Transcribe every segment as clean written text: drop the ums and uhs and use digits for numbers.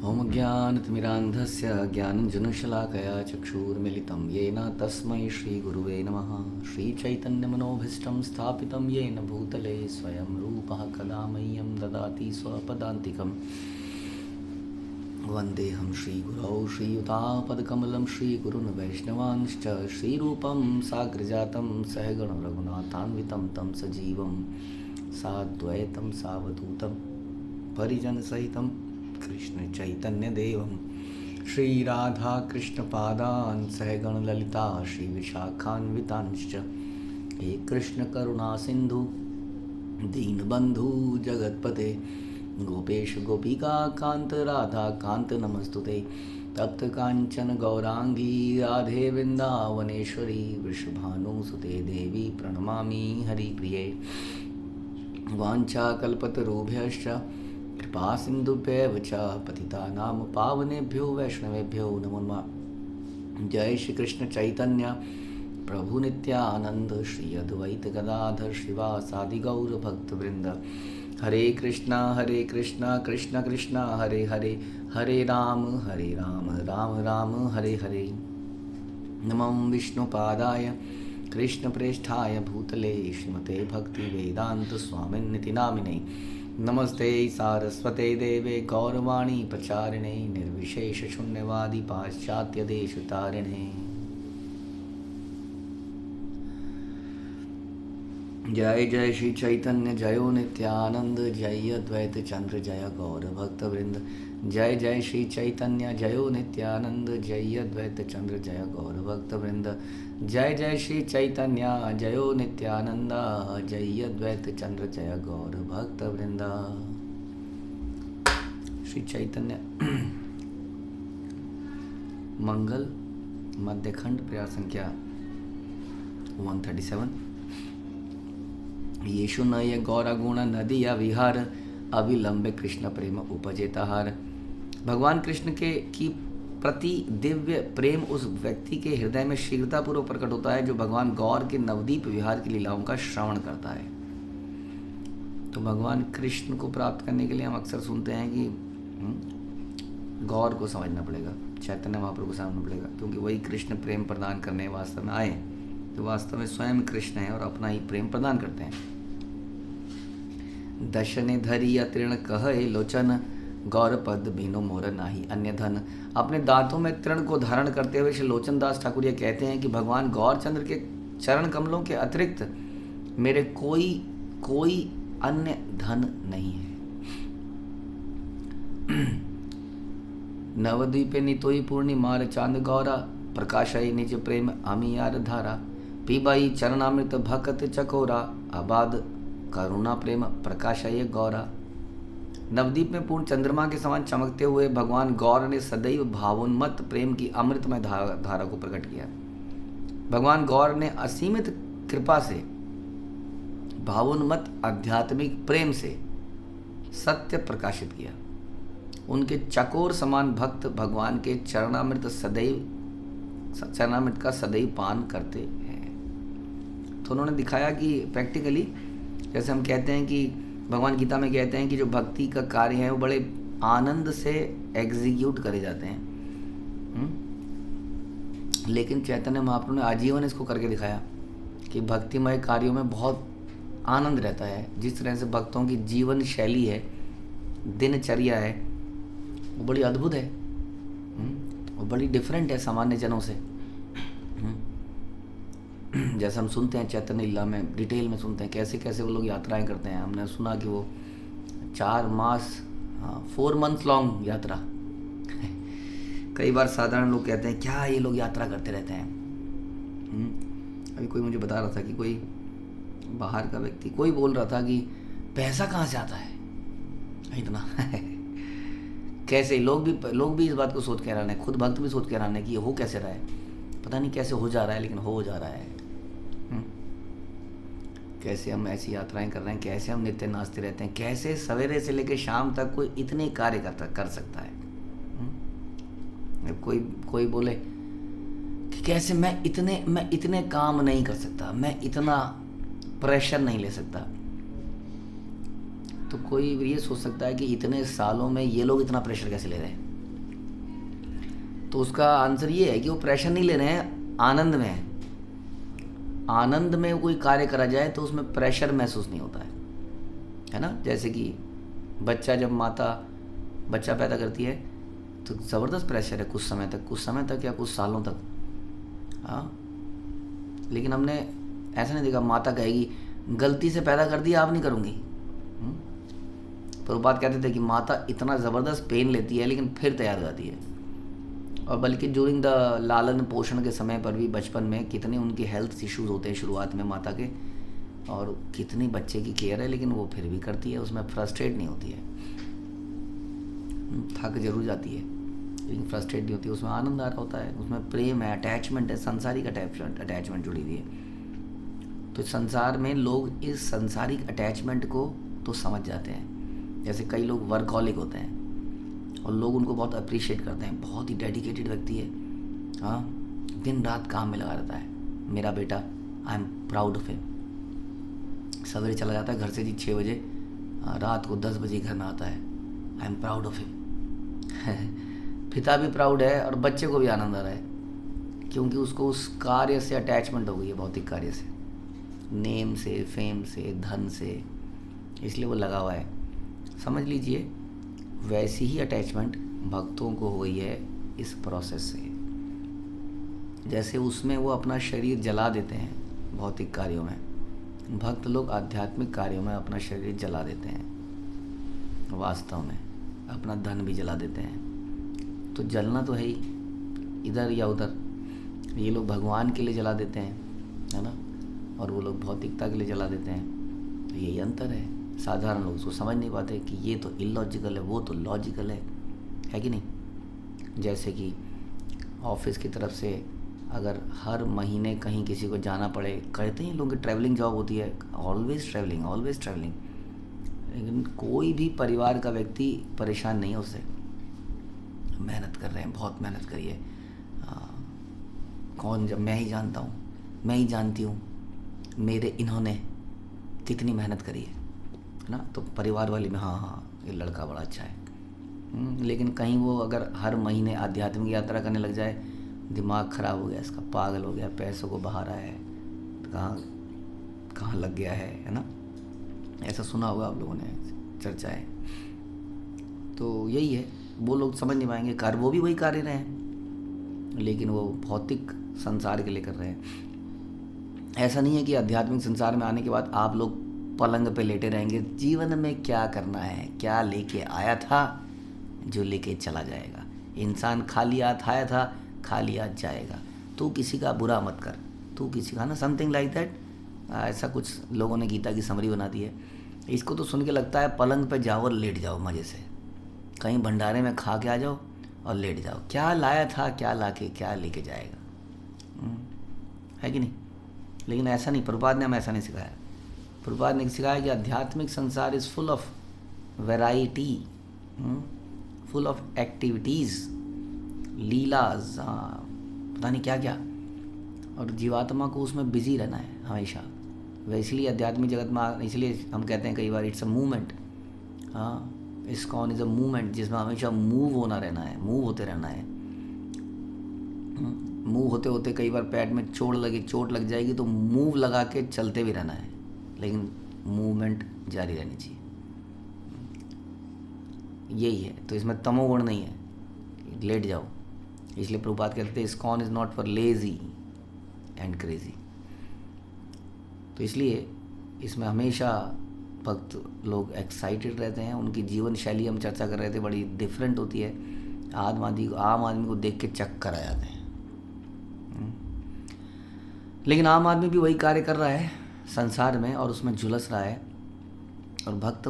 ॐ ज्ञानतिमिरान्धस्य ज्ञानञ्जनशलाकया चक्षुर्मिलितं येन तस्मै श्रीगुरुवे नमः। श्रीचैतन्यमनोभीष्टं स्थापितं येन भूतले स्वयं रूपः कदा मह्यं ददाति स्वपदान्तिकम्। वन्देऽहं श्रीगुरौ श्रीयुतापदकमलं श्रीगुरुन् वैष्णवांश्च श्रीरूपं साग्रजातं सहगणरघुनाथान्वितं तं सजीवं साद्वैतं सावधूतं परिजनसहितं कृष्ण चैतन्य देवं श्रीराधा कृष्ण पादान् सहगण ललिता श्री विशाखान्वितांश्च। हे कृष्ण करुणा सिंधु दीनबंधु जगतपते गोपेश गोपिका कांत राधा कांत नमस्तुते। तप्त कांचन गौरांगी राधे वृंदावनेश्वरी वृषभानुसुते देवी प्रणमामि हरिप्रिये। वाञ्छाकल्पतरुभ्यश्च कृपा सिंधुभ्यैव च पतितानां पावनेभ्यो वैष्णवेभ्यो नमो नमः। जय श्री कृष्ण चैतन्य प्रभु नित्यानंद श्री अद्वैत गदाधर श्रीवासादि गौर भक्तवृंद। हरे कृष्णा कृष्ण कृष्ण हरे हरे, हरे राम राम राम हरे हरे। नमो विष्णुपादाय कृष्णप्रेष्ठाय भूतले श्रीमते भक्तिवेदांत स्वामिन्निति नामिने। नमस्ते सारस्वते देवे गौरवाणी प्रचारिणे निर्विशेष शून्यवादी पाश्चात्य देश तारिणे। जय जय श्री चैतन्य जयो नित्यानंद जय अद्वैत चंद्र जय गौर भक्तवृंद। जय जय श्री चैतन्य जयो नित्यानंद जय अद्वैत चंद्र जय गौर भक्तवृंद। जय जय श्री चैतन्य जयो नित्यानंद जय अद्वैत चंद्र जय गौर भक्तवृंद। श्री चैतन्य मंगल मध्यखंड प्रयास संख्या 137। येषु न ये गौरगुण नदी या विहार अविलंबे कृष्ण प्रेम उपजेताहार। भगवान कृष्ण के की प्रति दिव्य प्रेम उस व्यक्ति के हृदय में शीघ्रतापूर्वक प्रकट होता है जो भगवान गौर के नवदीप विहार की लीलाओं का श्रवण करता है। तो भगवान कृष्ण को प्राप्त करने के लिए हम अक्सर सुनते हैं कि गौर को समझना पड़ेगा, चैतन्य महाप्रभु को समझना पड़ेगा, क्योंकि वही कृष्ण प्रेम प्रदान करने वास्तव में आए, तो वास्तव में स्वयं कृष्ण है और अपना ही प्रेम प्रदान करते हैं। दशने धरी अतृण कहे लोचन गौर पद बिनो मोर नाही अन्य धन। अपने दांतों में तृण को धारण करते हुए श्री लोचन दास ठाकुर ये कहते हैं कि भगवान गौरचंद्र के चरण कमलों के अतिरिक्त मेरे कोई अन्य धन नहीं है। नवद्वीपे नितोई पूर्णिमार चांद गौरा प्रकाशय निज प्रेम अमियार धारा। पीबाई चरणामृत भक्त चकोरा अबाध करुणा प्रेम प्रकाशय गौरा। नवदीप में पूर्ण चंद्रमा के समान चमकते हुए भगवान गौर ने सदैव भावोन्मत्त प्रेम की अमृतमय धारा को प्रकट किया। भगवान गौर ने असीमित कृपा से भावोन्मत्त आध्यात्मिक प्रेम से सत्य प्रकाशित किया। उनके चकोर समान भक्त भगवान के चरणामृत का सदैव पान करते हैं। तो उन्होंने दिखाया कि प्रैक्टिकली, जैसे हम कहते हैं कि भगवान गीता में कहते हैं कि जो भक्ति का कार्य है वो बड़े आनंद से एग्जीक्यूट करे जाते हैं, लेकिन चैतन्य महाप्रभु ने आजीवन इसको करके दिखाया कि भक्तिमय कार्यों में बहुत आनंद रहता है। जिस तरह से भक्तों की जीवन शैली है, दिनचर्या है, वो बड़ी अद्भुत है, वो बड़ी डिफरेंट है सामान्य जनों से। जैसे हम सुनते हैं चैतन्य लीला में डिटेल में सुनते हैं कैसे कैसे वो लोग यात्राएं करते हैं। हमने सुना कि वो 4 months लॉन्ग यात्रा कई बार साधारण लोग कहते हैं क्या ये लोग यात्रा करते रहते हैं। अभी कोई मुझे बता रहा था कि कोई बाहर का व्यक्ति कोई बोल रहा था कि पैसा कहाँ से आता है इतना कैसे लोग भी इस बात को सोच के हैरान है, खुद भक्त भी सोच के हैरान है कि ये हो कैसे रहा है, पता नहीं कैसे हो जा रहा है, लेकिन हो जा रहा है। कैसे हम ऐसी यात्राएं कर रहे हैं, कैसे हम नित्य नाचते रहते हैं, कैसे सवेरे से लेकर शाम तक कोई इतने कार्य कर सकता है। कोई बोले कि कैसे मैं इतने काम नहीं कर सकता, मैं इतना प्रेशर नहीं ले सकता। तो कोई ये सोच सकता है कि इतने सालों में ये लोग इतना प्रेशर कैसे ले रहे हैं। तो उसका आंसर ये है कि वो प्रेशर नहीं ले रहे हैं, आनंद में है। आनंद में कोई कार्य करा जाए तो उसमें प्रेशर महसूस नहीं होता है ना। जैसे कि बच्चा, जब माता बच्चा पैदा करती है तो ज़बरदस्त प्रेशर है कुछ समय तक या कुछ सालों तक। हाँ, लेकिन हमने ऐसा नहीं देखा माता कहेगी गलती से पैदा कर दिया, अब नहीं करूँगी। प्रभुपाद कहते थे कि माता इतना ज़बरदस्त पेन लेती है लेकिन फिर तैयार हो जाती है। और बल्कि ड्यूरिंग द लालन पोषण के समय पर भी बचपन में कितने उनके हेल्थ इश्यूज होते हैं शुरुआत में माता के, और कितनी बच्चे की केयर है, लेकिन वो फिर भी करती है, उसमें फ्रस्ट्रेट नहीं होती है। थक जरूर जाती है लेकिन फ्रस्ट्रेट नहीं होती, उसमें आनंद आ रहा होता है, उसमें प्रेम है, अटैचमेंट है, सांसारिक अटैचमेंट जुड़ी हुई है। तो संसार में लोग इस सांसारिक अटैचमेंट को तो समझ जाते हैं। जैसे कई लोग वर्कहॉलिक होते हैं और लोग उनको बहुत अप्रिशिएट करते हैं, बहुत ही डेडिकेटेड व्यक्ति है, हाँ, दिन रात काम में लगा रहता है, मेरा बेटा, I am proud of him. सवेरे चला जाता है घर से जी 6 बजे, रात को 10 बजे घर में आता है, I am proud of him. पिता भी प्राउड है और बच्चे को भी आनंद आ रहा है, क्योंकि उसको उस कार्य से अटैचमेंट हो गई है, भौतिक कार्य से, नेम से, फेम से, धन से, इसलिए वो लगा हुआ है। समझ लीजिए वैसी ही अटैचमेंट भक्तों को हुई है इस प्रोसेस से। जैसे उसमें वो अपना शरीर जला देते हैं भौतिक कार्यों में, भक्त लोग आध्यात्मिक कार्यों में अपना शरीर जला देते हैं, वास्तव में अपना धन भी जला देते हैं। तो जलना तो है ही, इधर या उधर। ये लोग भगवान के लिए जला देते हैं, है ना, और वो लोग भौतिकता के लिए जला देते हैं। तो यही अंतर है। साधारण लोग उसको समझ नहीं पाते कि ये तो इलॉजिकल है, वो तो लॉजिकल है कि नहीं। जैसे कि ऑफिस की तरफ से अगर हर महीने कहीं किसी को जाना पड़े, कहते हैं लोगों की ट्रैवलिंग जॉब होती है, ऑलवेज ट्रैवलिंग, लेकिन कोई भी परिवार का व्यक्ति परेशान नहीं है उससे। मेहनत कर रहे हैं, बहुत मेहनत करिए, कौन, जब मैं ही जानता हूँ, मैं ही जानती हूँ मेरे इन्होंने कितनी मेहनत करी है ना। तो परिवार वाले में हाँ ये लड़का बड़ा अच्छा है। लेकिन कहीं वो अगर हर महीने आध्यात्मिक यात्रा करने लग जाए, दिमाग ख़राब हो गया इसका, पागल हो गया, पैसों को बहा रहा है, कहाँ लग गया है ना। ऐसा सुना होगा आप लोगों ने, चर्चा है। तो यही है, वो लोग समझ नहीं पाएंगे, कार्य वो भी वही कार्य रहे हैं, लेकिन वो भौतिक संसार के लिए कर रहे हैं। ऐसा नहीं है कि आध्यात्मिक संसार में आने के बाद आप लोग पलंग पे लेटे रहेंगे। जीवन में क्या करना है, क्या लेके आया था, जो लेके चला जाएगा। इंसान खाली हाथ आया था, खाली हाथ जाएगा। तू किसी का बुरा मत कर, तू किसी का ना, समथिंग लाइक दैट। ऐसा कुछ लोगों ने गीता की समरी बना दी है। इसको तो सुन के लगता है पलंग पे जाओ और लेट जाओ मज़े से, कहीं भंडारे में खा के आ जाओ और लेट जाओ। क्या लाया था, क्या लाके क्या लेके जाएगा, है कि नहीं। लेकिन ऐसा नहीं, प्रभुपाद ने हमें ऐसा नहीं सिखाया। प्रभुपाद ने सिखाया कि आध्यात्मिक संसार is full of variety, full of activities, लीलाज, पता नहीं क्या क्या, और जीवात्मा को उसमें बिजी रहना है हमेशा। वह इसलिए आध्यात्मिक जगत में, इसलिए हम कहते हैं कई बार इट्स अ मूवमेंट। हाँ, इस्कॉन इज़ अ मूवमेंट जिसमें हमेशा मूव होते रहना है। मूव होते होते कई बार पैर में चोट लग जाएगी तो मूव लगा के चलते भी रहना है, लेकिन मूवमेंट जारी रहनी चाहिए। यही है। तो इसमें तमोगुण नहीं है, लेट जाओ। इसलिए प्रभुपाद कहते हैं ISKCON is not for lazy and crazy. तो इसलिए इसमें हमेशा भक्त लोग एक्साइटेड रहते हैं। उनकी जीवन शैली हम चर्चा कर रहे थे, बड़ी डिफरेंट होती है। आम आदमी को देख के चक्कर आ जाते हैं। लेकिन आम आदमी भी वही कार्य कर रहा है संसार में और उसमें झुलस रहा है। और भक्त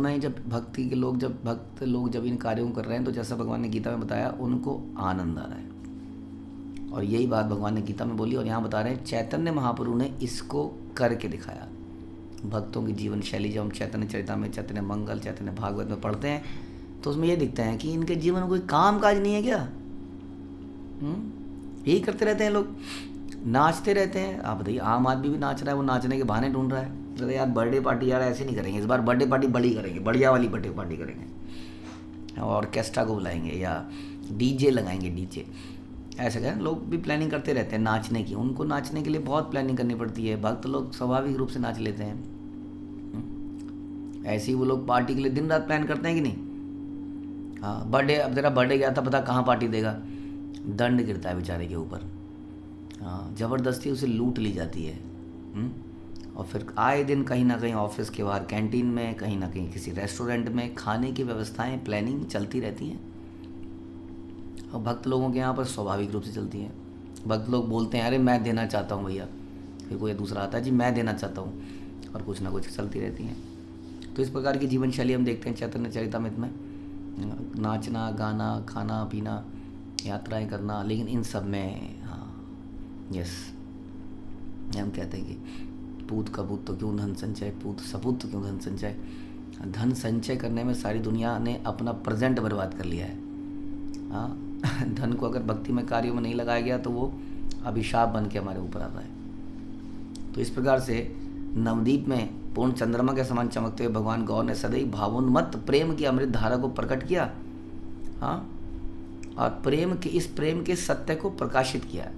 लोग जब इन कार्यों को कर रहे हैं तो जैसा भगवान ने गीता में बताया, उनको आनंद आ रहा है। और यही बात भगवान ने गीता में बोली और यहाँ बता रहे हैं, चैतन्य महाप्रभु ने इसको करके दिखाया। भक्तों की जीवन शैली जब हम चैतन्य चरितामृत, चैतन्य मंगल, चैतन्य भागवत में पढ़ते हैं तो उसमें ये दिखता है कि इनके जीवन में कोई काम काज नहीं है क्या। यही करते रहते हैं लोग, नाचते रहते हैं। आप बताइए, आम आदमी भी नाच रहा है, वो नाचने के बहाने ढूंढ रहा है। अरे यार बर्थडे पार्टी यार ऐसे नहीं करेंगे, इस बार बर्थडे पार्टी बड़ी करेंगे, बढ़िया वाली बर्थडे पार्टी करेंगे, ऑर्केस्ट्रा को बुलाएंगे या डीजे लगाएंगे, डीजे। ऐसा क्या, लोग भी प्लानिंग करते रहते हैं नाचने की, उनको नाचने के लिए बहुत प्लानिंग करनी पड़ती है। भक्त लोग स्वाभाविक रूप से नाच लेते हैं। ऐसे ही वो लोग पार्टी के लिए दिन रात प्लान करते हैं कि नहीं। हाँ, बर्थडे, अब तेरा बर्थडे गया था, पता कहाँ पार्टी देगा, दंड गिरता है बेचारे के ऊपर। हाँ, ज़बरदस्ती उसे लूट ली जाती है। और फिर आए दिन कहीं ना कहीं ऑफिस के बाहर कैंटीन में, कहीं ना कहीं किसी रेस्टोरेंट में खाने की व्यवस्थाएं, प्लानिंग चलती रहती हैं। और भक्त लोगों के यहाँ पर स्वाभाविक रूप से चलती हैं। भक्त लोग बोलते हैं अरे मैं देना चाहता हूँ भैया, फिर कोई दूसरा आता है जी मैं देना चाहता हूँ, और कुछ ना कुछ चलती रहती हैं। तो इस प्रकार की जीवन शैली हम देखते हैं चैतन्य चरितामृत में, नाचना, गाना, खाना पीना, यात्राएं करना। लेकिन इन सब में यस, हम कहते हैं कि पूत कपूत तो क्यों धन संचय, पूत सपूत तो क्यों धन संचय। धन संचय करने में सारी दुनिया ने अपना प्रेजेंट बर्बाद कर लिया है। हाँ, धन को अगर भक्ति में कार्यों में नहीं लगाया गया तो वो अभिशाप बन के हमारे ऊपर आता है। तो इस प्रकार से नवदीप में पूर्ण चंद्रमा के समान चमकते हुए भगवान गौर ने सदैव भावोन्मत्त प्रेम की अमृत धारा को प्रकट किया। हाँ, और प्रेम के, इस प्रेम के सत्य को प्रकाशित किया।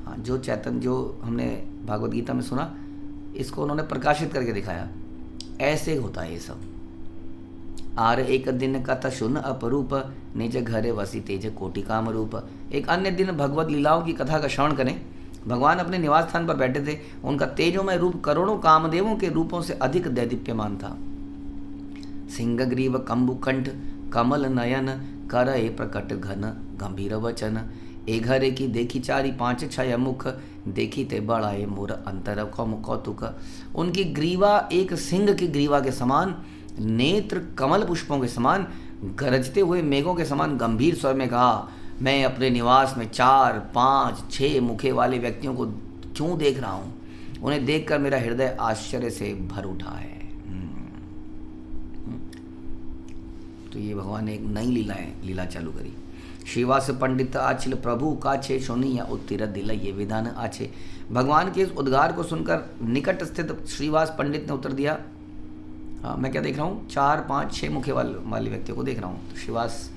हाँ, जो चैतन्य, जो हमने भागवत गीता में सुना, इसको उन्होंने प्रकाशित करके दिखाया। ऐसे होता है ये सब। आर एक दिन कथा सुन अपरूप, निज घरे वसी तेज कोटि काम रूप। एक अन्य दिन भगवत लीलाओं की कथा का श्रवण करें। भगवान अपने निवास स्थान पर बैठे थे। उनका तेजोमय रूप करोड़ों कामदेवों के रूपों से अधिक दैदीप्यमान था। सिंहग्रीव कंबुकंठ कमल नयन, करए प्रकट घन गंभीर वचन। ए घरे की देखी चारी पांच छय मुख, देखी ते बड़ाए मोर अंतर कौतुक। उनकी ग्रीवा एक सिंह की ग्रीवा के समान, नेत्र कमल पुष्पों के समान, गरजते हुए मेघों के समान गंभीर स्वर में कहा, मैं अपने निवास में 4, 5, 6 मुखे वाले व्यक्तियों को क्यों देख रहा हूँ। उन्हें देखकर मेरा हृदय आश्चर्य से भर उठा है। तो ये भगवान ने एक नई लीला चालू करी। श्रीवास पंडित आचिल प्रभु काछे, सुनिया उत्तीर दिल ये विधान आछे। भगवान के इस उद्गार को सुनकर निकट स्थित श्रीवास पंडित ने उत्तर दिया, हाँ, मैं क्या देख रहा हूँ, 4, 5, 6 मुखे वाले व्यक्तियों को देख रहा हूँ। तो श्रीवास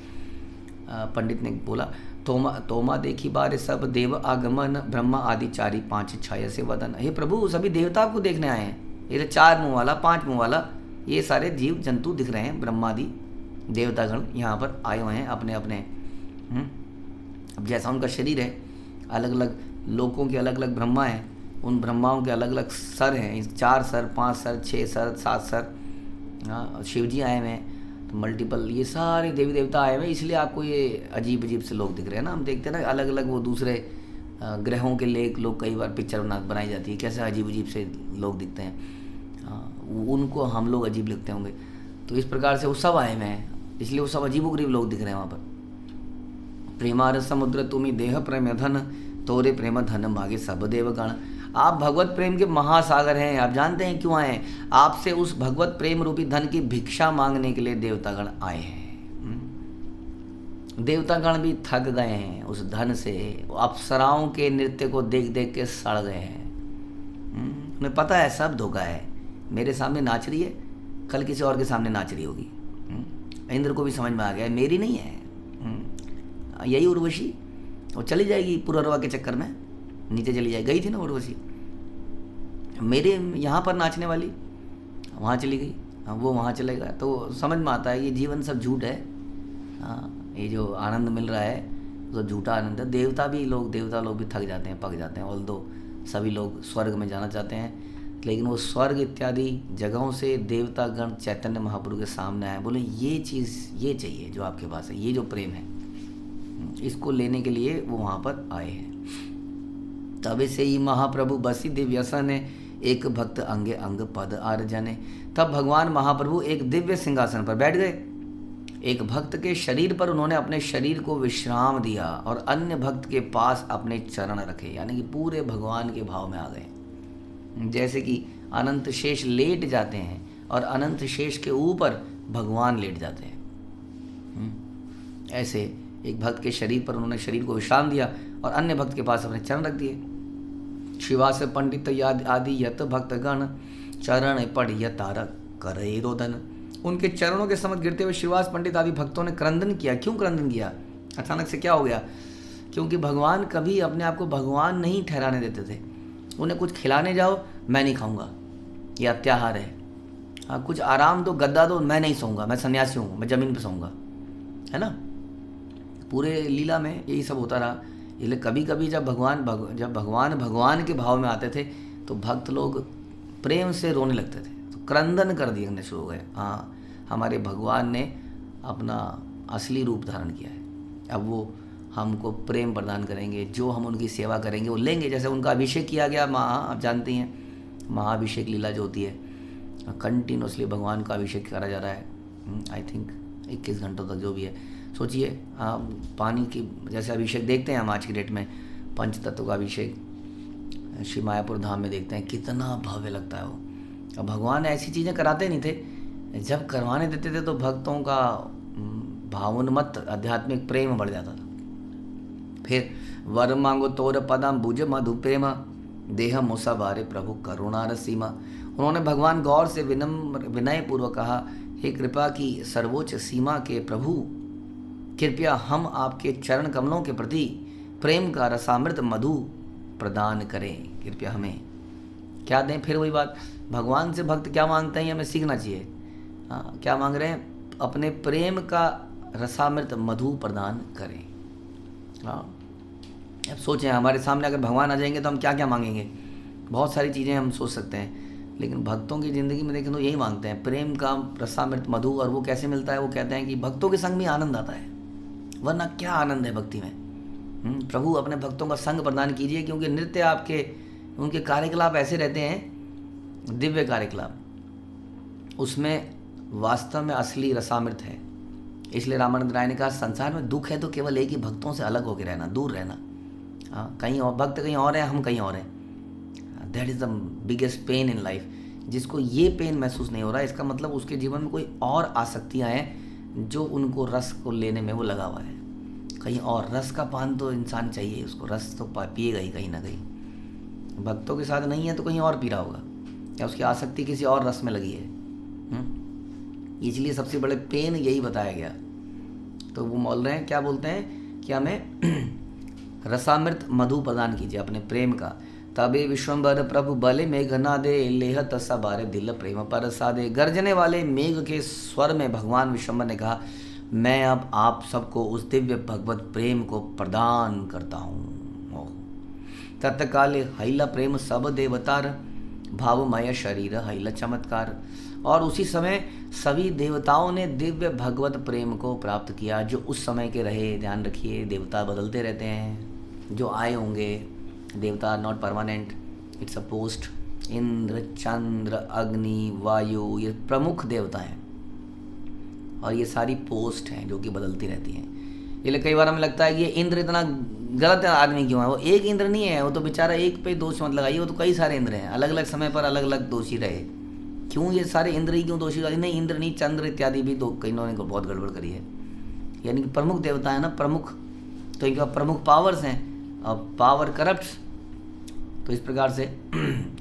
पंडित ने बोला, तोमा देखी बार सब देव आगमन, ब्रह्मा आदि 4 5 6 से वदन। हे प्रभु, सभी देवता आपको देखने आए हैं। ये 4 मुँह वाला, 5 मुँह वाला, ये सारे जीव जंतु दिख रहे हैं। ब्रह्मादि देवतागण यहाँ पर आए हुए हैं अपने अपने। अब जैसा उनका शरीर है, अलग अलग लोकों के अलग अलग ब्रह्मा हैं, उन ब्रह्माओं के अलग अलग सर हैं, 4 सर, 5 सर, 6 सर, 7 सर। हाँ, शिव जी आए हुए हैं, तो मल्टीपल ये सारे देवी देवता आए हुए हैं, इसलिए आपको ये अजीब अजीब से लोग दिख रहे हैं ना। हम देखते हैं ना अलग अलग वो दूसरे ग्रहों के लेख लोग, कई बार पिक्चर बनाई जाती है, कैसे अजीब अजीब से लोग दिखते हैं। हाँ, उनको हम लोग अजीब लगते होंगे। तो इस प्रकार से वो सब आए हुए हैं, इसलिए वो सब अजीबोगरीब लोग दिख रहे हैं वहाँ पर। प्रेमार समुद्र तुम्ही देह प्रेम धन, तोरे प्रेम धन मागे सब देवगण। आप भगवत प्रेम के महासागर हैं। आप जानते हैं क्यों आए हैं? आपसे उस भगवत प्रेम रूपी धन की भिक्षा मांगने के लिए देवतागण आए हैं। देवतागण भी थक गए हैं उस धन से, अप्सराओं के नृत्य को देख देख के सड़ गए हैं। उन्हें पता है सब धोखा है, मेरे सामने नाच रही है, कल किसी और के सामने नाच रही होगी। इंद्र को भी समझ में आ गया मेरी नहीं है, यही उर्वशी, वो चली जाएगी पुररवा के चक्कर में, नीचे चली जाएगी। गई थी ना उर्वशी, मेरे यहाँ पर नाचने वाली वहाँ चली गई, वो वहाँ चलेगा। तो समझ में आता है ये जीवन सब झूठ है। हाँ, ये जो आनंद मिल रहा है तो झूठा आनंद है। देवता लोग भी थक जाते हैं, पक जाते हैं। ऑल्दो सभी लोग स्वर्ग में जाना चाहते हैं, लेकिन वो स्वर्ग इत्यादि जगहों से देवतागण चैतन्य महाप्रभु के सामने आए, बोले ये चीज़ ये चाहिए जो आपके पास है, ये जो प्रेम है इसको लेने के लिए वो वहाँ पर आए हैं। तब से ही महाप्रभु बसी दिव्य ने एक भक्त अंगे अंग पद आर जने। तब भगवान महाप्रभु एक दिव्य सिंहासन पर बैठ गए। एक भक्त के शरीर पर उन्होंने अपने शरीर को विश्राम दिया और अन्य भक्त के पास अपने चरण रखे, यानी कि पूरे भगवान के भाव में आ गए। जैसे कि अनंत शेष लेट जाते हैं और अनंत शेष के ऊपर भगवान लेट जाते हैं, ऐसे एक भक्त के शरीर पर उन्होंने शरीर को विश्राम दिया और अन्य भक्त के पास अपने चरण रख दिए। शिवास पंडित आदि यत भक्तगण चरण पढ़ तारक करे रोदन। उनके चरणों के समझ गिरते हुए श्रीवास पंडित आदि भक्तों ने क्रंदन किया। क्यों क्रंदन किया? अचानक से क्या हो गया क्योंकि भगवान कभी अपने आप को भगवान नहीं ठहराने देते थे। उन्हें कुछ खिलाने जाओ, मैं नहीं खाऊंगा, ये अत्याहार है। हाँ, कुछ आराम दो, गद्दा दो, मैं नहीं सोऊंगा, मैं सन्यासी हूँ, मैं ज़मीन पे सोऊंगा, है ना। पूरे लीला में यही सब होता रहा। इसलिए कभी कभी जब भगवान के भाव में आते थे तो भक्त लोग प्रेम से रोने लगते थे, तो क्रंदन कर दिए शुरू हो गए। हाँ, हमारे भगवान ने अपना असली रूप धारण किया है, अब वो हमको प्रेम प्रदान करेंगे, जो हम उनकी सेवा करेंगे वो लेंगे। जैसे उनका अभिषेक किया गया, आप जानती हैं महाअभिषेक लीला जो होती है, कंटिन्यूसली भगवान का अभिषेक करा जा रहा है। आई थिंक 21 घंटों तक जो भी है। सोचिए, पानी की जैसे अभिषेक देखते हैं हम आज की डेट में, पंच तत्व का अभिषेक श्री मायापुर धाम में देखते हैं, कितना भव्य लगता है वो। अब भगवान ऐसी चीज़ें कराते नहीं थे, जब करवाने देते थे तो भक्तों का भावोन्मत्त आध्यात्मिक प्रेम बढ़ जाता था। फिर वर मांगो तोर पदम भुज मधु प्रेम देह मुसा बारे प्रभु करुणा सीमा। उन्होंने भगवान गौर से विनय पूर्वक कहा, हे कृपा की सर्वोच्च सीमा के प्रभु, कृपया हम आपके चरण कमलों के प्रति प्रेम का रसामृत मधु प्रदान करें, कृपया हमें क्या दें। फिर वही बात, भगवान से भक्त क्या मांगते हैं, हमें सीखना चाहिए। हाँ, क्या मांग रहे हैं, अपने प्रेम का रसामृत मधु प्रदान करें। हाँ, अब सोचें हमारे सामने अगर भगवान आ जाएंगे तो हम क्या क्या मांगेंगे। बहुत सारी चीज़ें हम सोच सकते हैं, लेकिन भक्तों की ज़िंदगी में देखें तो यही मांगते हैं, प्रेम का रसामृत मधु। और वो कैसे मिलता है, वो कहते हैं कि भक्तों के संग में आनंद आता है, वरना क्या आनंद है भक्ति में। प्रभु अपने भक्तों का संग प्रदान कीजिए, क्योंकि नृत्य आपके उनके कार्यकलाप ऐसे रहते हैं, दिव्य कार्यकलाप, उसमें वास्तव में असली रसामृत है। इसलिए रामानंद राय ने कहा, संसार में दुख है तो केवल एक ही, भक्तों से अलग होकर रहना, दूर रहना। हाँ, कहीं और भक्त कहीं और हैं, हम कहीं और हैं। That is the biggest pain in life. जिसको ये पेन महसूस नहीं हो रहा है, इसका मतलब उसके जीवन में कोई और आसक्तियाँ हैं जो उनको रस को लेने में वो लगा हुआ है कहीं और। रस का पान तो इंसान चाहिए, उसको रस तो पिएगा ही कहीं ना कहीं। भक्तों के साथ नहीं है तो कहीं और पी रहा होगा, या उसकी आसक्ति किसी और रस में लगी है। इसलिए सबसे बड़े पेन यही बताया गया। तो वो बोल रहे हैं, क्या बोलते हैं कि हमें रसामृत मधु प्रदान कीजिए अपने प्रेम का। तबे विश्वम्बर प्रभु बले मेघ ना दे, लेह तसा बारे दिल प्रेम पर सादे। गर्जने वाले मेघ के स्वर में भगवान विश्वम्बर ने कहा, मैं अब आप सबको उस दिव्य भगवत प्रेम को प्रदान करता हूँ। तत्काले हैला प्रेम सब देवतार, भावमय शरीर हैला चमत्कार। और उसी समय सभी देवताओं ने दिव्य भगवत प्रेम को प्राप्त किया, जो उस समय के रहे। ध्यान रखिए, देवता बदलते रहते हैं, जो आए होंगे। देवता not permanent, it's a post. Indra, Chandra, Agni, Vayu, ये प्रमुख देवता हैं, और ये सारी पोस्ट हैं जो कि बदलती रहती हैं। इसलिए कई बार हमें लगता है कि ये इंद्र इतना गलत आदमी क्यों है। वो एक इंद्र नहीं है, वो तो बेचारा एक पे दोष मत लगाइए, वो तो कई सारे इंद्र हैं, अलग अलग समय पर अलग अलग दोषी रहे। क्यों ये सारे इंद्र ही क्यों दोषी रहे? नहीं, इंद्र नहीं, चंद्र इत्यादि भी दो कई ने बहुत गड़बड़ करी है। यानी कि प्रमुख देवता है ना, प्रमुख, तो इनका प्रमुख पावर्स हैं, और पावर करप्ट्स, तो इस प्रकार से।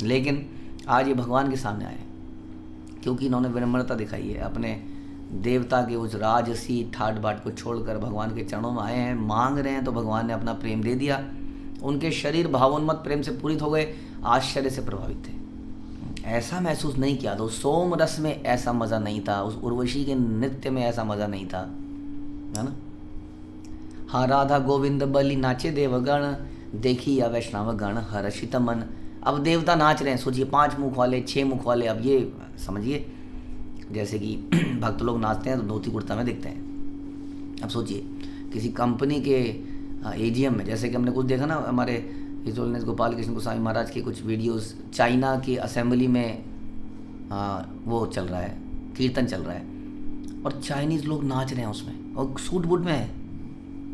लेकिन आज ये भगवान के सामने आए क्योंकि इन्होंने विनम्रता दिखाई है, अपने देवता के उस राजसी ठाट बाट को छोड़कर भगवान के चरणों में आए हैं, मांग रहे हैं, तो भगवान ने अपना प्रेम दे दिया। उनके शरीर भावोन्मत्त प्रेम से पूरित हो गए, आश्चर्य से प्रभावित थे। ऐसा महसूस नहीं किया था, उस सोम रस में ऐसा मज़ा नहीं था, उस उर्वशी के नृत्य में ऐसा मज़ा नहीं था, है ना। हाँ, राधा गोविंद बलि नाचे देवगण, देखी या वैष्णव गण हर्षित मन। अब देवता नाच रहे हैं, सोचिए, 5 मुख वाले, 6 मुख वाले। अब ये समझिए, जैसे कि भक्त लोग नाचते हैं तो धोती कुर्ता में दिखते हैं। अब सोचिए, किसी कंपनी के एजीएम में, जैसे कि हमने कुछ देखा ना, हमारे हिज होलीनेस गोपाल कृष्ण गोस्वामी महाराज के कुछ वीडियोस, चाइना की असेंबली में वो चल रहा है, कीर्तन चल रहा है, और चाइनीज़ लोग नाच रहे हैं उसमें, और सूट बूट में है।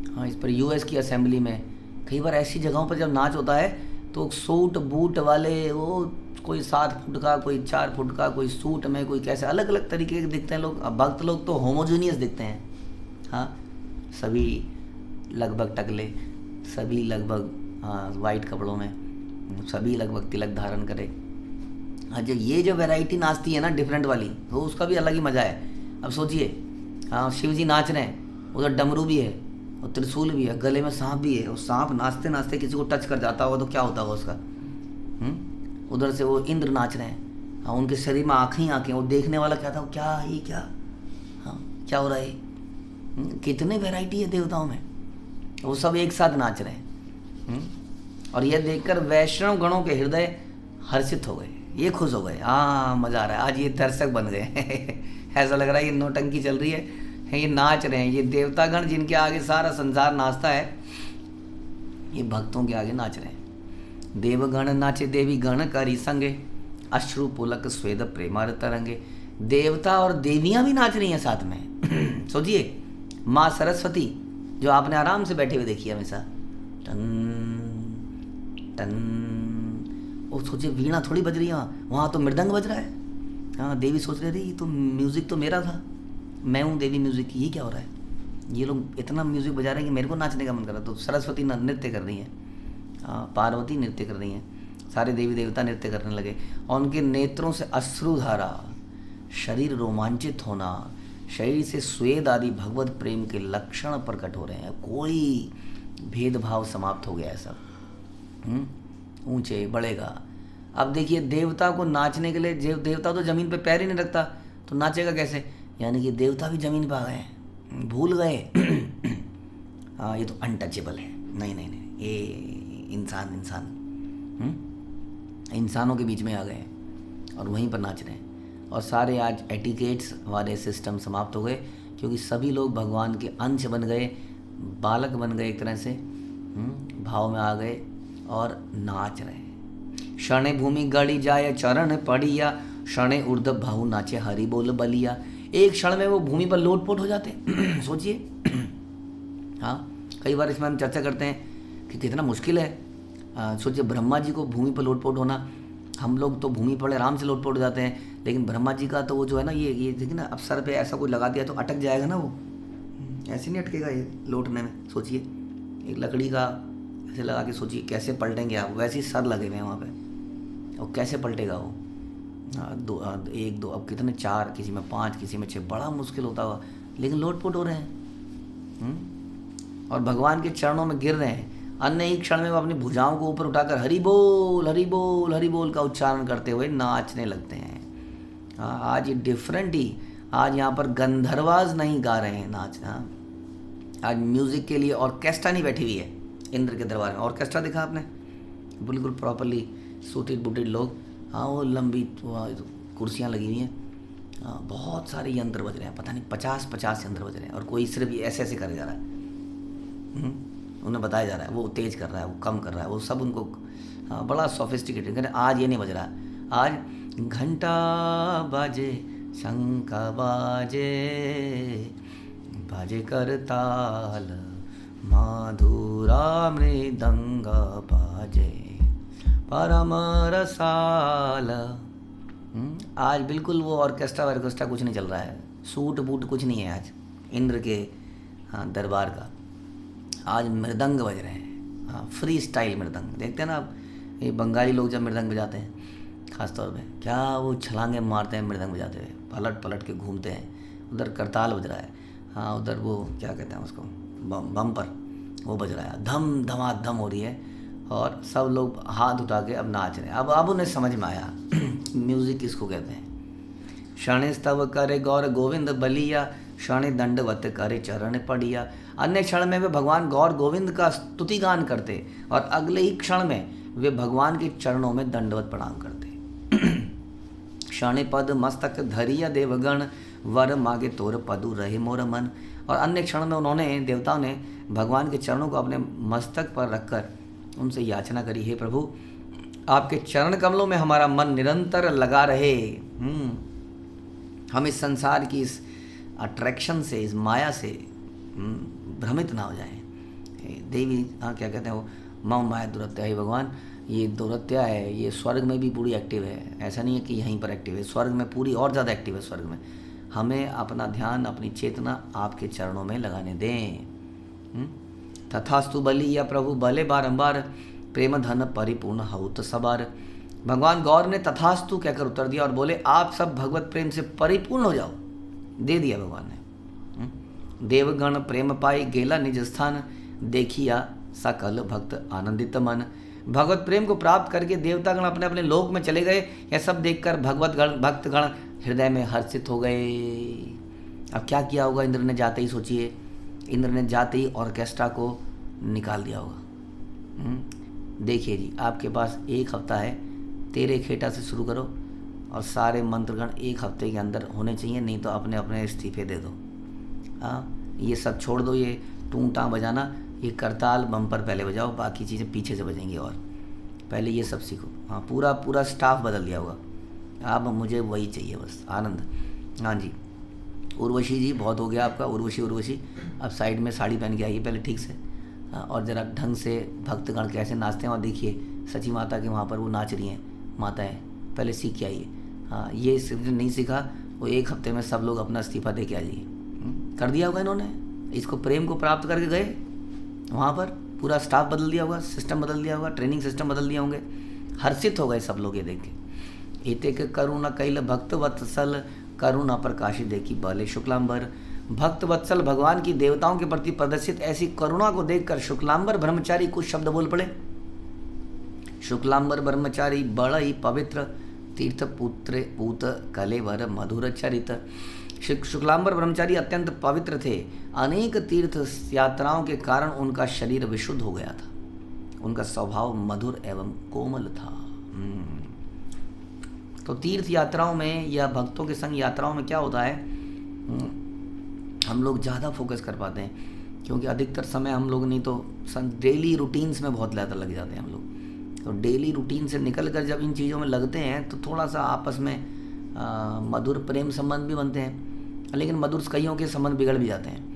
हाँ, इस पर यूएस की असेंबली में कई बार ऐसी जगहों पर जब नाच होता है तो सूट बूट वाले, वो कोई 7 फुट का, कोई 4 फुट का, कोई सूट में, कोई कैसे, अलग अलग तरीके के दिखते हैं लोग। अब भक्त लोग तो होमोजीनियस दिखते हैं। हाँ, सभी लगभग टकले, सभी लगभग वाइट कपड़ों में, सभी लगभग तिलक धारण करे। हाँ, जो वैरायटी नाचती है ना, डिफरेंट वाली, तो उसका भी अलग ही मज़ा है। अब सोचिए, हाँ, शिव जी नाच रहे हैं, उधर डमरू भी है, और त्रिशूल भी है, गले में सांप भी है, और सांप नाचते नाचते किसी को टच कर जाता होगा तो क्या होता होगा उसका। उधर से वो इंद्र नाच रहे हैं, हाँ, उनके शरीर में आँखें ही आँखें, वो देखने वाला क्या था, क्या ये क्या, हाँ क्या हो रहा है, कितने वैरायटी है देवताओं में, वो सब एक साथ नाच रहे हैं। और यह देखकर वैष्णव गणों के हृदय हर्षित हो गए, ये खुश हो गए, हाँ मज़ा आ रहा है, आज ये दर्शक बन गए ऐसा लग रहा है ये नौटंकी चल रही है, ये नाच रहे हैं, ये देवतागण जिनके आगे सारा संसार नाचता है, ये भक्तों के आगे नाच रहे हैं। देवगण नाचे देवी गण करी संगे, अश्रु पुलक स्वेद प्रेमार तरंगे। देवता और देवियां भी नाच रही हैं साथ में सोचिए, माँ सरस्वती जो आपने आराम से बैठे हुए देखी है हमेशा, टन टन, वो सोचिए वीणा थोड़ी बज रही है वहाँ तो मृदंग बज रहा है। हाँ, देवी सोच रहे थे ये तो म्यूज़िक तो मेरा था, मैं हूँ देवी म्यूज़िक की, ये क्या हो रहा है, ये लोग इतना म्यूज़िक बजा रहे हैं कि मेरे को नाचने का मन कर रहा है। तो सरस्वती नृत्य कर रही हैं, पार्वती नृत्य कर रही हैं, सारे देवी देवता नृत्य करने लगे, और उनके नेत्रों से अश्रुधारा, शरीर रोमांचित होना, शरीर से स्वेद आदि भगवत प्रेम के लक्षण प्रकट हो रहे हैं। कोई भेदभाव समाप्त हो गया है सब, ऊंचे बढ़ेगा। अब देखिए देवता को नाचने के लिए, देवता तो ज़मीन पे पैर ही नहीं रखता, तो नाचेगा कैसे, यानी कि देवता भी ज़मीन पर आ गए, भूल गए हाँ ये तो अनटचेबल है, नहीं नहीं नहीं, ये इंसान इंसानों के बीच में आ गए और वहीं पर नाच रहे हैं। और सारे आज एटिकेट्स वाले सिस्टम समाप्त हो गए, क्योंकि सभी लोग भगवान के अंश बन गए, बालक बन गए, एक तरह से भाव में आ गए और नाच रहे हैं। क्षणे भूमि गड़ी जाए चरण पड़िया, क्षणे ऊर्ध्व भाऊ नाचे हरि बोल बलिया। एक क्षण में वो भूमि पर लोटपोट हो जाते सोचिए। हाँ, कई बार इसमें हम चर्चा करते हैं कि कितना मुश्किल है। सोचिए ब्रह्मा जी को भूमि पर लोटपोट होना, हम लोग तो भूमि पर आराम से लोटपोट हो जाते हैं, लेकिन ब्रह्मा जी का तो वो जो है ना, ये देखिए ना, अब सर पे ऐसा कोई लगा दिया तो अटक जाएगा ना, वो ऐसे नहीं अटकेगा ये लोटने में। सोचिए एक लकड़ी का ऐसे लगा के, सोचिए कैसे पलटेंगे आप, वैसे ही सर लगे हुए हैं वहाँ पे, और कैसे पलटेगा वो। एक दो, अब कितने, 4, किसी में 5, किसी में 6, बड़ा मुश्किल होता हुआ, लेकिन लोटपोट हो रहे हैं और भगवान के चरणों में गिर रहे हैं। अन्य एक क्षण में वो अपनी भुजाओं को ऊपर उठाकर हरि बोल हरि बोल हरि बोल का उच्चारण करते हुए नाचने लगते हैं। आज ये डिफरेंट ही, आज यहाँ पर गंधर्वाज नहीं गा रहे हैं नाचना, आज म्यूज़िक के लिए ऑर्केस्ट्रा नहीं बैठी हुई है इंद्र के दरबार में। ऑर्केस्ट्रा देखा आपने, बिल्कुल प्रॉपरली सूटेड बूटेड लोग, हाँ वो लंबी कुर्सियाँ लगी हुई हैं, बहुत सारे यंत्र बज रहे हैं, पता नहीं 50 यंत्र बज रहे हैं, और कोई सिर्फ ऐसे ऐसे करे जा रहा है, उन्हें बताया जा रहा है, वो तेज कर रहा है, वो कम कर रहा है, वो सब उनको बड़ा सोफिस्टिकेटेड कर। आज ये नहीं बज रहा, आज घंटा बाजे शंख बाजे बाजे करताल माधुरा मृदंग बाजे परम रसाल। आज बिल्कुल वो ऑर्केस्ट्रा कुछ नहीं चल रहा है, सूट बूट कुछ नहीं है आज इंद्र के दरबार का। आज मृदंग बज रहे हैं, हाँ फ्री स्टाइल मृदंग। देखते हैं ना आप, ये बंगाली लोग जब मृदंग बजाते हैं ख़ास तौर पे, क्या वो छलांगे मारते हैं मृदंग बजाते हुए, पलट पलट के घूमते हैं। उधर करताल बज रहा है, हाँ उधर वो क्या कहते हैं उसको, बम्पर वो बज रहा है, धम धमाधम हो रही है, और सब लोग हाथ उठा के अब नाच रहे हैं। अब उन्हें समझ में आया म्यूज़िक किसको कहते हैं। क्षण स्तव करे गौर गोविंद बलिया, क्षण दंडवत करे चरण पड़िया। अन्य क्षण में वे भगवान गौर गोविंद का स्तुति गान करते, और अगले ही क्षण में वे भगवान के चरणों में दंडवत प्रणाम करते। क्षण पद मस्तक धरिया देवगण, वर मागे तोर पदु रहे मोर मन। और अन्य क्षण में उन्होंने, देवताओं ने भगवान के चरणों को अपने मस्तक पर रखकर उनसे याचना करी, हे प्रभु आपके चरण कमलों में हमारा मन निरंतर लगा रहे, हम इस संसार की इस अट्रैक्शन से, इस माया से भ्रमित ना हो जाएं। देवी क्या कहते हैं वो, मम माया दुरत्या है भगवान, ये दुरत्या है, ये स्वर्ग में भी पूरी एक्टिव है, ऐसा नहीं है कि यहीं पर एक्टिव है, स्वर्ग में पूरी और ज़्यादा एक्टिव है स्वर्ग में। हमें अपना ध्यान, अपनी चेतना आपके चरणों में लगाने दें। तथास्तु बलि या प्रभु भले बारंबार, प्रेम धन परिपूर्ण हउत सबार। भगवान गौर ने तथास्तु कहकर उत्तर दिया और बोले आप सब भगवत प्रेम से परिपूर्ण हो जाओ। दे दिया भगवान ने। देवगण प्रेम पाई गेला निज स्थान, देखिया सकल भक्त आनंदित मन। भगवत प्रेम को प्राप्त करके देवतागण अपने अपने लोक में चले गए। यह सब देखकर भक्तगण हृदय में हर्षित हो गए। अब क्या किया होगा इंद्र ने जाते ही, सोचिए, इंद्र ने जाते ही ऑर्केस्ट्रा को निकाल दिया होगा। देखिए जी, आपके पास एक हफ्ता है, तेरे खेटा से शुरू करो और सारे मंत्रगण एक हफ्ते के अंदर होने चाहिए, नहीं तो अपने अपने इस्तीफे दे दो। हाँ, ये सब छोड़ दो, ये टूंटा बजाना, ये करताल बम्पर पहले बजाओ, बाकी चीज़ें पीछे से बजेंगी। और पहले ये सब सीखो। हाँ, पूरा पूरा स्टाफ बदल दिया होगा। अब मुझे वही चाहिए बस, आनंद। हाँ जी, उर्वशी जी बहुत हो गया आपका। उर्वशी अब साइड में साड़ी पहन के आइए पहले ठीक से। हाँ, और ज़रा ढंग से भक्तगण कैसे नाचते हैं और देखिए सची माता के वहाँ पर वो नाच रही हैं माताएँ, पहले सीख के आइए। हाँ, ये सिर्फ नहीं सीखा वो एक हफ्ते में सब लोग अपना इस्तीफा दे के आ जाइए। कर दिया होगा इन्होंने, इसको प्रेम को प्राप्त करके गए वहाँ पर, पूरा स्टाफ बदल दिया होगा, सिस्टम बदल दिया होगा, ट्रेनिंग सिस्टम बदल दिए होंगे। हर्षित हो गए सब लोग ये देख के। एते के करुणा कैल भक्त वत्सल, करुणा प्रकाशित देखी बले शुक्लांबर। भक्त वत्सल भगवान की देवताओं के प्रति प्रदर्शित ऐसी करुणा को देखकर शुक्लांबर ब्रह्मचारी कुछ शब्द बोल पड़े। शुक्लांबर ब्रह्मचारी बड़ ही पवित्र, तीर्थ पुत्र पूत कलेवर मधुर चरित। शुक्लांबर ब्रह्मचारी अत्यंत पवित्र थे। अनेक तीर्थ यात्राओं के कारण उनका शरीर विशुद्ध हो गया था। उनका स्वभाव मधुर एवं कोमल था। तो तीर्थ यात्राओं में या भक्तों के संग यात्राओं में क्या होता है, हम लोग ज़्यादा फोकस कर पाते हैं, क्योंकि अधिकतर समय हम लोग नहीं तो डेली रूटीन्स में बहुत ज़्यादा लग जाते हैं हम लोग। तो डेली रूटीन से निकल कर जब इन चीज़ों में लगते हैं तो थोड़ा सा आपस में मधुर प्रेम संबंध भी बनते हैं, लेकिन मधुर कईयों के संबंध बिगड़ भी जाते हैं।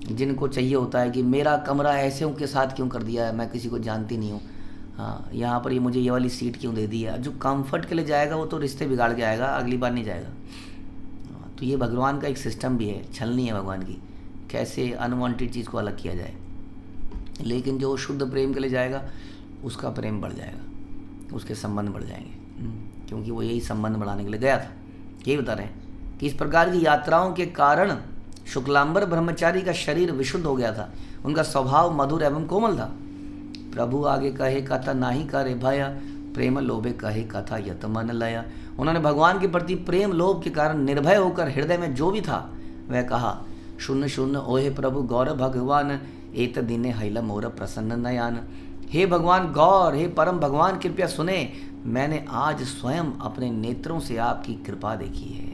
जिनको चाहिए होता है कि मेरा कमरा ऐसे के साथ क्यों कर दिया है, मैं किसी को जानती नहीं हूँ, हाँ यहाँ पर ये मुझे ये वाली सीट क्यों दे दी है। जो कंफर्ट के लिए जाएगा वो तो रिश्ते बिगाड़ के आएगा, अगली बार नहीं जाएगा। तो ये भगवान का एक सिस्टम भी है, छलनी है भगवान की, कैसे अनवांटेड चीज़ को अलग किया जाए। लेकिन जो शुद्ध प्रेम के लिए जाएगा उसका प्रेम बढ़ जाएगा, उसके संबंध बढ़ जाएंगे, क्योंकि वो यही संबंध बढ़ाने के लिए गया था। यही बता रहे हैं कि इस प्रकार की यात्राओं के कारण शुक्लांबर ब्रह्मचारी का शरीर विशुद्ध हो गया था। उनका स्वभाव मधुर एवं कोमल था। प्रभु आगे कहे कथा नाही करे भया, प्रेम लोभे कहे कथा यत मन लया। उन्होंने भगवान के प्रति प्रेम लोभ के कारण निर्भय होकर हृदय में जो भी था वह कहा। शून्य शून्य ओहे प्रभु गौर भगवान, एत दिने हैल मोर प्रसन्न नयान। हे भगवान गौर, हे परम भगवान कृपया सुने, मैंने आज स्वयं अपने नेत्रों से आपकी कृपा देखी है।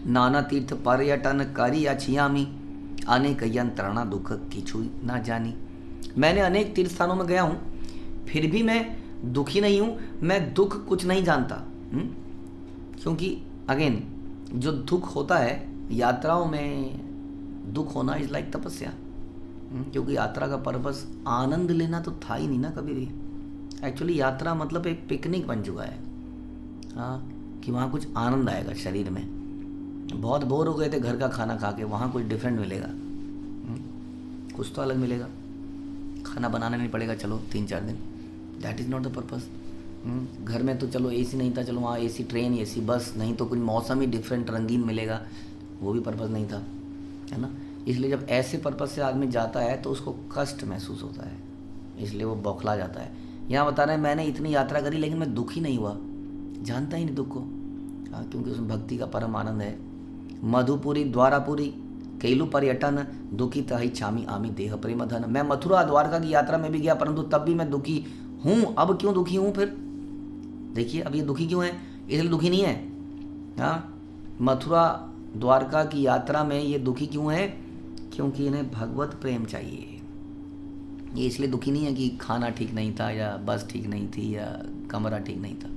नाना तीर्थ पर्यटन करी अछियामी, अनेक यंत्रणा दुख किछु ना जानी। मैंने अनेक तीर्थ स्थानों में गया हूँ, फिर भी मैं दुखी नहीं हूँ, मैं दुख कुछ नहीं जानता। क्योंकि अगेन जो दुख होता है यात्राओं में, दुख होना इज लाइक तपस्या। क्योंकि यात्रा का पर्पस आनंद लेना तो था ही नहीं ना कभी भी। एक्चुअली यात्रा मतलब एक पिकनिक बन चुका है, हाँ, कि वहाँ कुछ आनंद आएगा शरीर में। बहुत बोर हो गए थे घर का खाना खा के, वहाँ कुछ डिफरेंट मिलेगा, कुछ तो अलग मिलेगा। खाना बनाना नहीं पड़ेगा चलो 3-4 दिन, that is not the purpose. घर में तो चलो एसी नहीं था, चलो वहाँ एसी ट्रेन, एसी बस, नहीं तो कुछ मौसम ही डिफरेंट रंगीन मिलेगा, वो भी पर्पस नहीं था, है ना। इसलिए जब ऐसे पर्पस से आदमी जाता है तो उसको कष्ट महसूस होता है, इसलिए वो बौखला जाता है। यहाँ बता रहे हैं मैंने इतनी यात्रा करी लेकिन मैं दुखी नहीं हुआ, जानता ही नहीं दुख को, हाँ, क्योंकि उसमें भक्ति का परम आनंद है। मधुपुरी द्वारापुरी कैलू पर्यटन, दुखी तही छामी आमी देह प्रेम धन। मैं मथुरा द्वारका की यात्रा में भी गया, परंतु तब भी मैं दुखी हूँ। अब क्यों दुखी हूँ फिर? देखिए अब ये दुखी क्यों है, इसलिए दुखी नहीं है। हाँ, मथुरा द्वारका की यात्रा में ये दुखी क्यों है? क्योंकि इन्हें भगवत प्रेम चाहिए। ये इसलिए दुखी नहीं है कि खाना ठीक नहीं था या बस ठीक नहीं थी या कमरा ठीक नहीं था।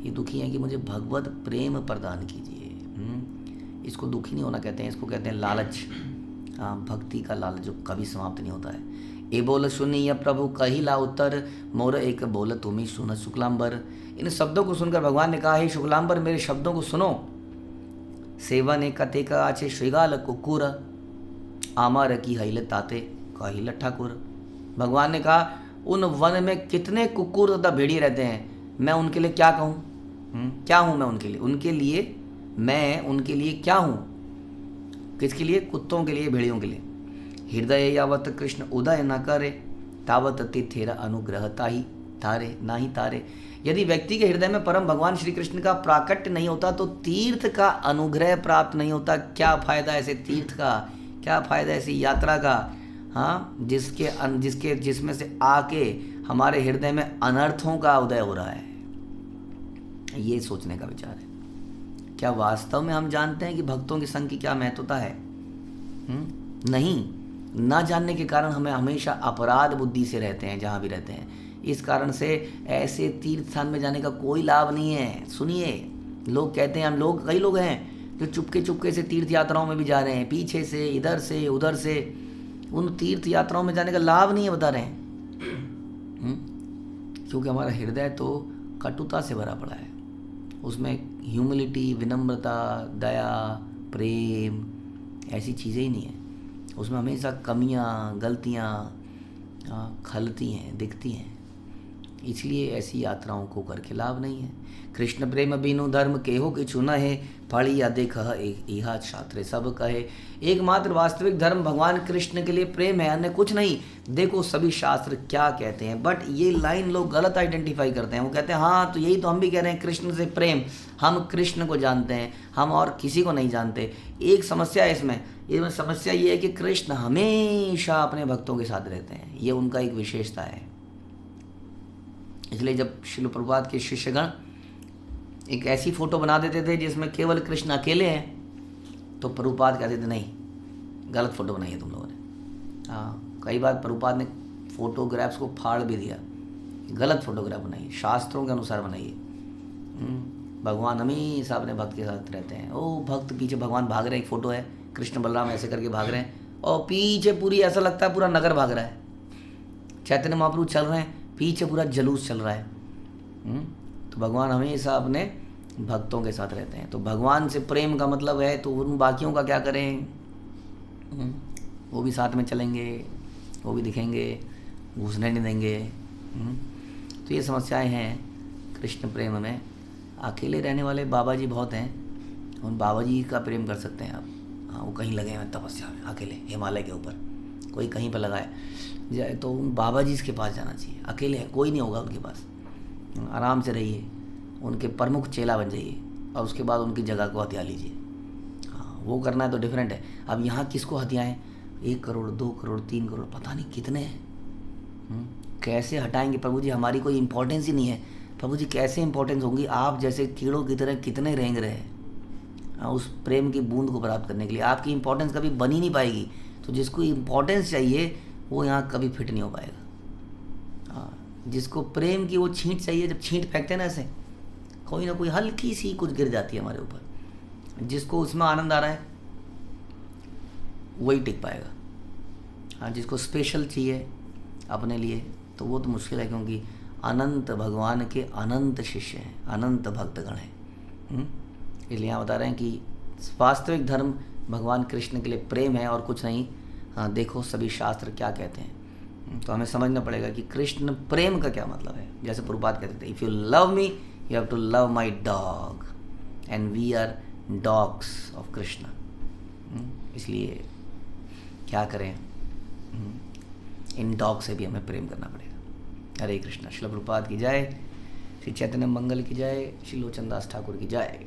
ये दुखी है कि मुझे भगवत प्रेम प्रदान कीजिए। इसको दुखी नहीं होना कहते हैं, इसको कहते हैं लालच। हाँ, भक्ति का लालच जो कभी समाप्त नहीं होता है। ए बोल सुनिए प्रभु कही ला उत्तर, मोर एक बोल तुम्ही सुन शुक्लांबर। इन शब्दों को सुनकर भगवान ने कहा, हे शुक्लांबर मेरे शब्दों को सुनो। सेवन एक कते का आचे श्रीगाल कुकुर, आमार की हईल ताते कहिल ठाकुर। भगवान ने कहा उन वन में कितने कुकुर तथा भेड़िए रहते हैं, मैं उनके लिए क्या कहूँ? क्या हूँ मैं उनके लिए? मैं उनके लिए क्या हूँ? किसके लिए? कुत्तों के लिए, भेड़ियों के लिए। हृदय यावत कृष्ण उदय न करे, तावत तिथेरा अनुग्रह ताही तारे नाही तारे। यदि व्यक्ति के हृदय में परम भगवान श्री कृष्ण का प्राकट्य नहीं होता तो तीर्थ का अनुग्रह प्राप्त नहीं होता। क्या फायदा ऐसे तीर्थ का, क्या फायदा ऐसी यात्रा का, हाँ, जिसमें से आके हमारे हृदय में अनर्थों का उदय हो रहा है। ये सोचने का विचार है। क्या वास्तव में हम जानते हैं कि भक्तों की संग की क्या महत्वता है? नहीं, ना जानने के कारण हमें हमेशा अपराध बुद्धि से रहते हैं जहाँ भी रहते हैं। इस कारण से ऐसे तीर्थ स्थान में जाने का कोई लाभ नहीं है। सुनिए, लोग कहते हैं, कई लोग हैं जो चुपके चुपके से तीर्थ यात्राओं में भी जा रहे हैं, पीछे से, इधर से उधर से। उन तीर्थ यात्राओं में जाने का लाभ नहीं है, बता रहे हैं। क्योंकि हमारा हृदय तो कटुता से भरा पड़ा है। उसमें ह्यूमिलिटी, विनम्रता, दया, प्रेम ऐसी चीज़ें ही नहीं है। उसमें हमेशा कमियां, गलतियां खलती हैं, दिखती हैं। इसलिए ऐसी यात्राओं को करके लाभ नहीं है। कृष्ण प्रेम बिनु धर्म केहो किछु न है, पढ़ी या देख इहा शास्त्र सब कहे। एकमात्र वास्तविक धर्म भगवान कृष्ण के लिए प्रेम है, अन्य कुछ नहीं। देखो सभी शास्त्र क्या कहते हैं। बट ये लाइन लोग गलत आइडेंटिफाई करते हैं। वो कहते हैं हाँ तो यही तो हम भी कह रहे हैं, कृष्ण से प्रेम। हम कृष्ण को जानते हैं, हम और किसी को नहीं जानते। एक समस्या है इसमें समस्या ये है कि कृष्ण हमेशा अपने भक्तों के साथ रहते हैं। ये उनका एक विशेषता है। इसलिए जब श्रील प्रभुपाद के शिष्यगण एक ऐसी फोटो बना देते थे जिसमें केवल कृष्ण अकेले हैं, तो प्रभुपाद कहते थे नहीं, गलत फोटो बनाई है तुम लोगों ने। हाँ, कई बार प्रभुपाद ने फोटोग्राफ्स को फाड़ भी दिया, गलत फोटोग्राफ बनाई, शास्त्रों के अनुसार बनाइए। भगवान हमेशा अपने भक्त के साथ रहते हैं। ओ भक्त पीछे भगवान भाग रहे हैं, एक फोटो है कृष्ण बलराम ऐसे करके भाग रहे हैं और पीछे पूरी ऐसा लगता है पूरा नगर भाग रहा है। चैतन्य महाप्रभु चल रहे हैं, पीछे पूरा जुलूस चल रहा है। तो भगवान हमेशा अपने भक्तों के साथ रहते हैं। तो भगवान से प्रेम का मतलब है तो उन बाकियों का क्या करें? वो भी साथ में चलेंगे, वो भी दिखेंगे, घुसने नहीं देंगे। तो ये समस्याएं हैं कृष्ण प्रेम में। अकेले रहने वाले बाबा जी बहुत हैं, उन बाबा जी का प्रेम कर सकते हैं आप। हाँ, वो कहीं लगे हैं तपस्या में, अकेले हिमालय के ऊपर, कोई कहीं पर लगाए जाए तो उन बाबा जी के पास जाना चाहिए। अकेले हैं, कोई नहीं होगा उनके पास, आराम से रहिए, उनके प्रमुख चेला बन जाइए और उसके बाद उनकी जगह को हथिया लीजिए। हाँ, वो करना है तो डिफरेंट है। अब यहाँ किसको हथियाएँ? 1 करोड़, 2 करोड़, 3 करोड़, पता नहीं कितने हैं। कैसे हटाएंगे प्रभु जी? हमारी कोई इंपॉर्टेंस ही नहीं है। प्रभु जी कैसे इंपॉर्टेंस होंगी? आप जैसे कीड़ों की तरह कितने रेंग रहे हैं उस प्रेम की बूंद को प्राप्त करने के लिए। आपकी इंपॉर्टेंस कभी बन ही नहीं पाएगी। तो जिसको इंपॉर्टेंस चाहिए वो यहाँ कभी फिट नहीं हो पाएगा। हाँ, जिसको प्रेम की वो छींट चाहिए, जब छींट फेंकते हैं ना ऐसे, कोई ना कोई हल्की सी कुछ गिर जाती है हमारे ऊपर, जिसको उसमें आनंद आ रहा है वही टिक पाएगा। हाँ, जिसको स्पेशल चाहिए अपने लिए तो वो तो मुश्किल है, क्योंकि अनंत भगवान के अनंत शिष्य हैं, अनंत भक्तगण हैं। इसलिए यहाँ बता रहे हैं कि वास्तविक धर्म भगवान कृष्ण के लिए प्रेम है और कुछ नहीं। हाँ, देखो सभी शास्त्र क्या कहते हैं। तो हमें समझना पड़ेगा कि कृष्ण प्रेम का क्या मतलब है। जैसे प्रभुपाद कहते थे, if you love me you have to love my dog and we are dogs of Krishna. इसलिए क्या करें, इन डॉग से भी हमें प्रेम करना पड़ेगा। हरे कृष्णा। श्रील प्रभुपाद की जय, श्री चैतन्य मंगल की जय, श्री लोचन दास ठाकुर की जय।